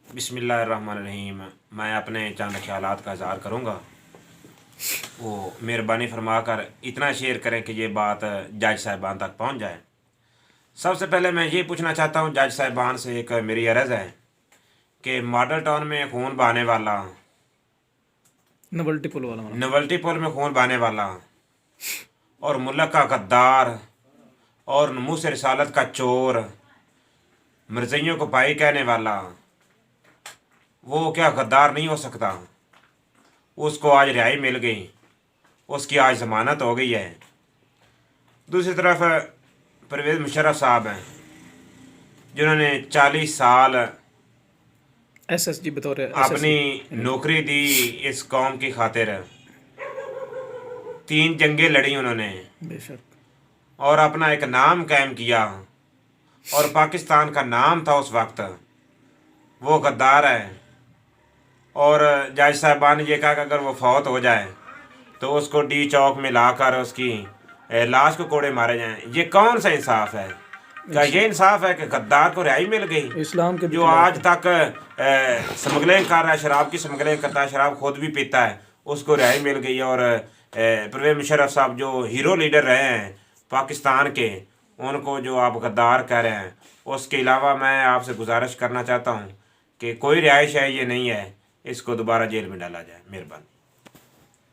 बिस्मिल्लाहिर्रहमानिर्रहीम। मैं अपने चंद ख्यालात का इज़हार करूँगा। वो मेहरबानी फरमा कर इतना शेयर करें कि ये बात जज साहिबान तक पहुँच जाए। सबसे पहले मैं ये पूछना चाहता हूँ जज साहिबान से, एक मेरी अर्ज़ है कि मॉडल टाउन में खून बहाने वाला, नवल्टी पुल में खून बहाने वाला और मुल्क का गद्दार और मुँह से रिसालत का चोर, मिर्ज़इयों को भाई कहने वाला, वो क्या गद्दार नहीं हो सकता? उसको आज रिहाई मिल गई, उसकी आज ज़मानत हो गई है। दूसरी तरफ परवेज़ मुशर्रफ साहब हैं जिन्होंने 40 साल एसएसजी बतौर अपनी नौकरी दी इस कौम की खातिर। 3 जंगें लड़ी उन्होंने बेशक, और और अपना एक नाम कायम किया, और पाकिस्तान का नाम था उस वक्त। वो गद्दार है। और जज साहबान ने ये कहा कि अगर वो फौत हो जाए तो उसको डी चौक में लाकर उसकी लाश को कोड़े मारे जाएं। ये कौन सा इंसाफ है? क्या ये इंसाफ है कि गद्दार को रिहाई मिल गई इस्लाम के जो आज तक स्मगलिंग कर रहा है, शराब की स्मगलिंग करता है, शराब खुद भी पीता है, उसको रिहाई मिल गई? और परवेज़ मुशर्रफ साहब जो हीरो लीडर रहे हैं पाकिस्तान के, उनको जो आप गद्दार कह रहे हैं। उसके अलावा मैं आपसे गुजारिश करना चाहता हूँ कि कोई रिहाइश है ये नहीं है, इसको दोबारा जेल में डाला जाए। मेहरबानी।